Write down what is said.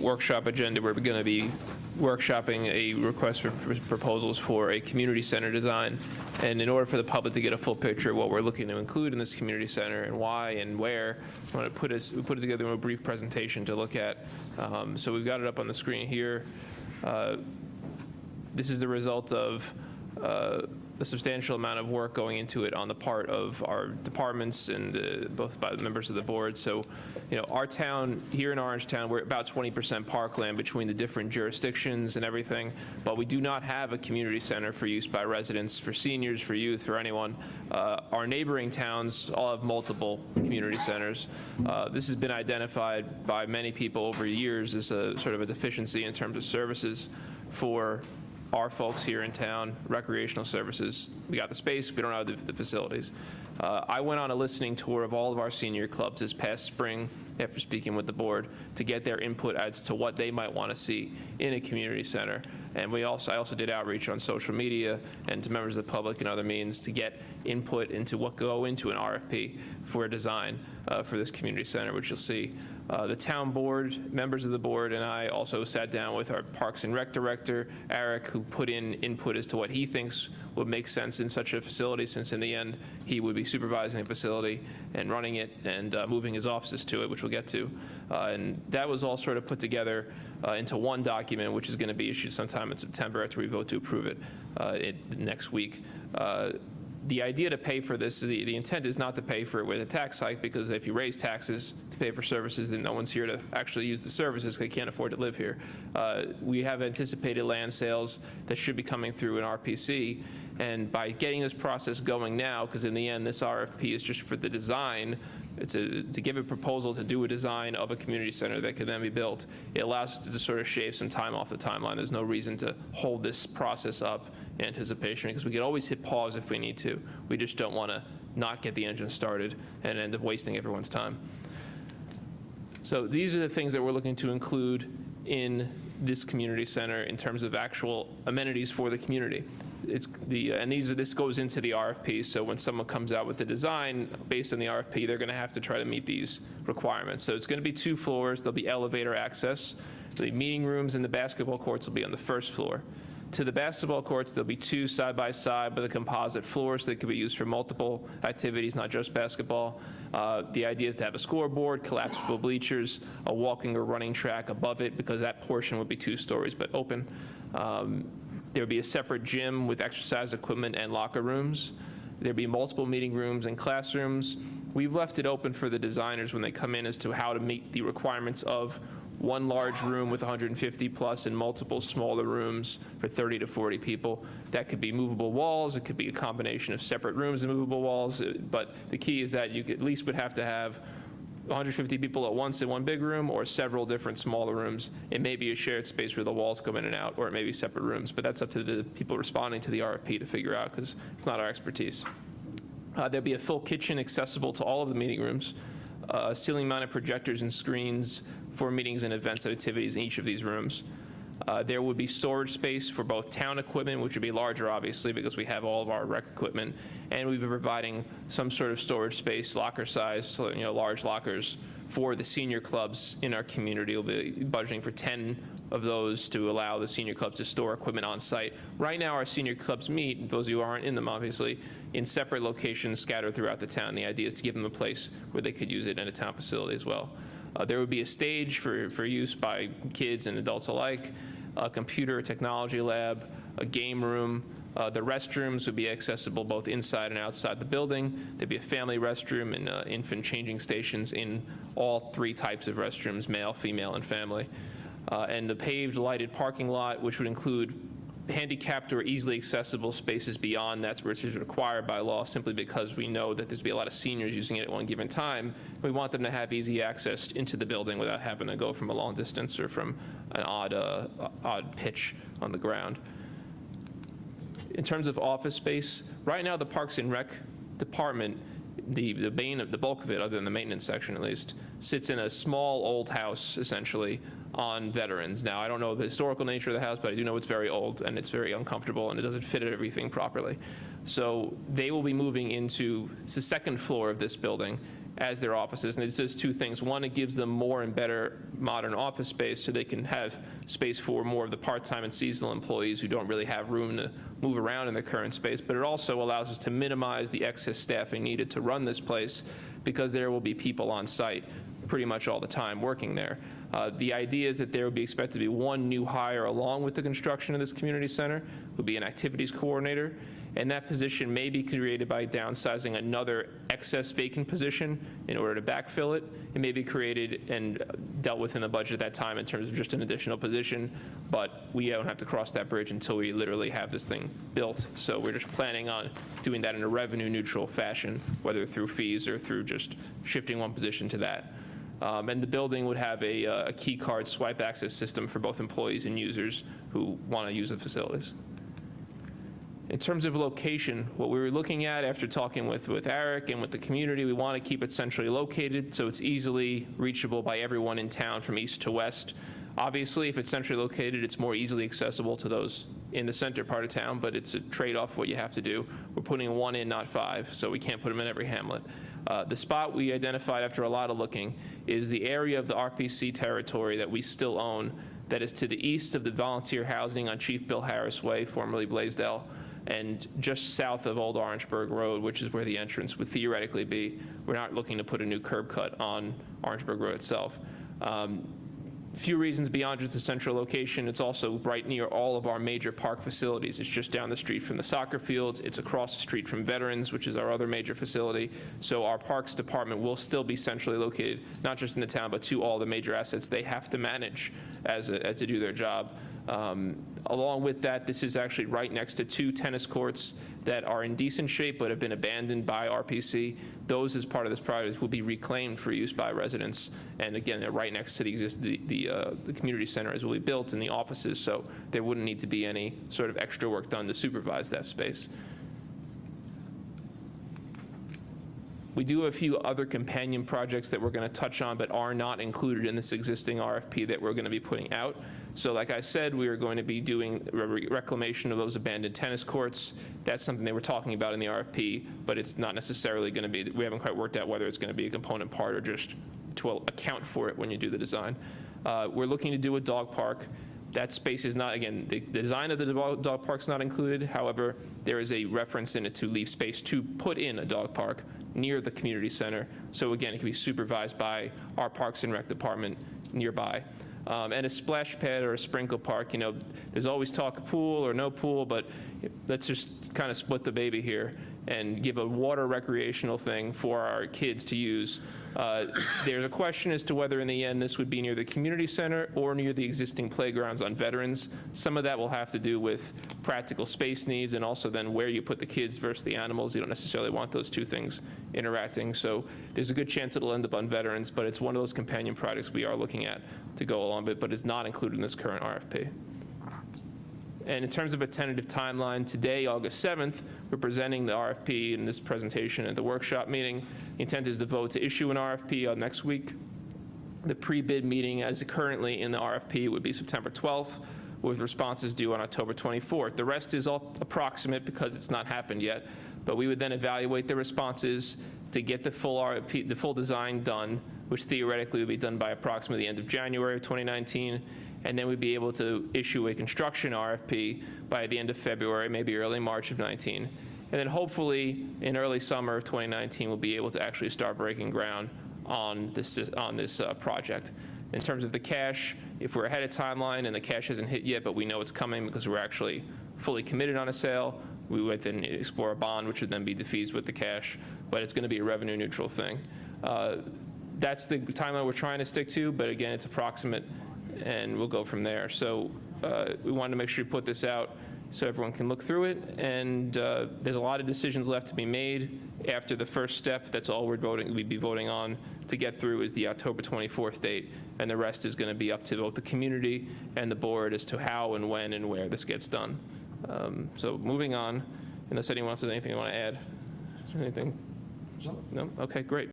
workshop agenda, we're going to be workshopping a request for proposals for a community center design. And in order for the public to get a full picture of what we're looking to include in this community center and why and where, I want to put it together in a brief presentation to look at. So we've got it up on the screen here. This is the result of a substantial amount of work going into it on the part of our departments and both by the members of the board. So, our town here in Orangetown, we're about 20% parkland between the different jurisdictions and everything, but we do not have a community center for use by residents, for seniors, for youth, for anyone. Our neighboring towns all have multiple community centers. This has been identified by many people over years as a sort of a deficiency in terms of services for our folks here in town. Recreational services, we got the space, we don't have the facilities. I went on a listening tour of all of our senior clubs this past spring after speaking with the board to get their input as to what they might want to see in a community center. And I also did outreach on social media and to members of the public and other means to get input into what go into an RFP for a design for this community center, which you'll see. The town board, members of the board, and I also sat down with our Parks and Rec director, Eric, who put in input as to what he thinks would make sense in such a facility, since in the end, he would be supervising the facility and running it and moving his offices to it, which we'll get to. And that was all sort of put together into one document, which is going to be issued sometime in September after we vote to approve it next week. The idea to pay for this, the intent is not to pay for it with a tax hike, because if you raise taxes to pay for services, then no one's here to actually use the services. They can't afford to live here. We have anticipated land sales that should be coming through in RPC, and by getting this process going now, because in the end this RFP is just for the design, to give a proposal to do a design of a community center that can then be built, it allows us to sort of shave some time off the timeline. There's no reason to hold this process up in anticipation, because we could always hit pause if we need to. We just don't want to not get the engine started and end up wasting everyone's time. So these are the things that we're looking to include in this community center in terms of actual amenities for the community. This goes into the RFP, so when someone comes out with the design based on the RFP, they're going to have to try to meet these requirements. So it's going to be 2 floors. There'll be elevator access. The meeting rooms and the basketball courts will be on the 1st floor. To the basketball courts, there'll be 2 side-by-side with a composite floor, so they could be used for multiple activities, not just basketball. The idea is to have a scoreboard, collapsible bleachers, a walking or running track above it, because that portion would be 2 stories but open. There would be a separate gym with exercise equipment and locker rooms. There'd be multiple meeting rooms and classrooms. We've left it open for the designers when they come in as to how to meet the requirements of one large room with 150 plus and multiple smaller rooms for 30 to 40 people. That could be movable walls. It could be a combination of separate rooms and movable walls. But the key is that you at least would have to have 150 people at once in one big room, or several different smaller rooms. It may be a shared space where the walls come in and out, or it may be separate rooms, but that's up to the people responding to the RFP to figure out, because it's not our expertise. There'll be a full kitchen accessible to all of the meeting rooms, ceiling-mounted projectors and screens for meetings and events and activities in each of these rooms. There would be storage space for both town equipment, which would be larger, obviously, because we have all of our rec equipment, and we've been providing some sort of storage space, locker size, so, large lockers for the senior clubs in our community. We'll be budgeting for 10 of those to allow the senior clubs to store equipment on site. Right now, our senior clubs meet, those of you who aren't in them, obviously, in separate locations scattered throughout the town. The idea is to give them a place where they could use it in a town facility as well. There would be a stage for use by kids and adults alike, a computer technology lab, a game room. The restrooms would be accessible both inside and outside the building. There'd be a family restroom and infant changing stations in all 3 types of restrooms, male, female, and family. And the paved lighted parking lot, which would include handicapped or easily accessible spaces beyond that, which is required by law, simply because we know that there's going to be a lot of seniors using it at one given time. We want them to have easy access into the building without having to go from a long distance or from an odd pitch on the ground. In terms of office space, right now the Parks and Rec department, the bulk of it, other than the maintenance section at least, sits in a small old house, essentially, on Veterans. Now, I don't know the historical nature of the house, but I do know it's very old and it's very uncomfortable and it doesn't fit everything properly. So they will be moving into the 2nd floor of this building, as their offices. And it does two things. One, it gives them more and better modern office space so they can have space for more of the part-time and seasonal employees who don't really have room to move around in their current space. But it also allows us to minimize the excess staffing needed to run this place, because there will be people on site pretty much all the time working there. The idea is that there would be expected to be one new hire along with the construction of this community center, will be an activities coordinator, and that position may be created by downsizing another excess vacant position in order to backfill it. It may be created and dealt with in the budget at that time in terms of just an additional position, but we don't have to cross that bridge until we literally have this thing built. So we're just planning on doing that in a revenue neutral fashion, whether through fees or through just shifting one position to that. And the building would have a key card swipe access system for both employees and users who want to use the facilities. In terms of location, what we were looking at after talking with Eric and with the community, we want to keep it centrally located so it's easily reachable by everyone in town from east to west. Obviously, if it's centrally located, it's more easily accessible to those in the center part of town, but it's a trade-off what you have to do. We're putting one in, not five, so we can't put them in every hamlet. The spot we identified after a lot of looking is the area of the RPC territory that we still own that is to the east of the volunteer housing on Chief Bill Harris Way, formerly Blaisdell, and just south of Old Orangeburg Road, which is where the entrance would theoretically be. We're not looking to put a new curb cut on Orangeburg Road itself. A few reasons beyond just the central location. It's also right near all of our major park facilities. It's just down the street from the soccer fields. It's across the street from Veterans, which is our other major facility. So our parks department will still be centrally located, not just in the town, but to all the major assets they have to manage as to do their job. Along with that, this is actually right next to two tennis courts that are in decent shape but have been abandoned by RPC. Those, as part of this project, will be reclaimed for use by residents. And again, they're right next to the community center as will be built and the offices, so there wouldn't need to be any sort of extra work done to supervise that space. We do have a few other companion projects that we're going to touch on but are not included in this existing RFP that we're going to be putting out. So like I said, we are going to be doing reclamation of those abandoned tennis courts. That's something they were talking about in the RFP, but it's not necessarily going to be, we haven't quite worked out whether it's going to be a component part or just to account for it when you do the design. We're looking to do a dog park. That space is not, again, the design of the dog park's not included. However, there is a reference in it to leave space to put in a dog park near the community center. So again, it can be supervised by our Parks and Rec department nearby. And a splash pad or a sprinkle park, you know, there's always talk of pool or no pool, but let's just kind of split the baby here and give a water recreational thing for our kids to use. There's a question as to whether in the end this would be near the community center or near the existing playgrounds on Veterans. Some of that will have to do with practical space needs and also then where you put the kids versus the animals. You don't necessarily want those two things interacting. So there's a good chance it'll end up on Veterans, but it's one of those companion projects we are looking at to go along with, but is not included in this current RFP. And in terms of a tentative timeline, today, August 7th, we're presenting the RFP in this presentation at the workshop meeting. The intent is to vote to issue an RFP next week. The pre-bid meeting, as currently in the RFP, would be September 12th, with responses due on October 24th. The rest is all approximate because it's not happened yet, but we would then evaluate the responses to get the full RFP, the full design done, which theoretically would be done by approximately the end of January of 2019. And then we'd be able to issue a construction RFP by the end of February, maybe early March of 19. And then hopefully in early summer of 2019, we'll be able to actually start breaking ground on this project. In terms of the cash, if we're ahead of timeline and the cash hasn't hit yet, but we know it's coming because we're actually fully committed on a sale, we would then explore a bond, which would then be defeased with the cash, but it's going to be a revenue neutral thing. That's the timeline we're trying to stick to, but again, it's approximate, and we'll go from there. So we wanted to make sure we put this out so everyone can look through it, and there's a lot of decisions left to be made after the first step. That's all we'd be voting on to get through is the October 24th date, and the rest is going to be up to both the community and the board as to how and when and where this gets done. So moving on, unless anyone else has anything they want to add. Anything? No? Okay, great.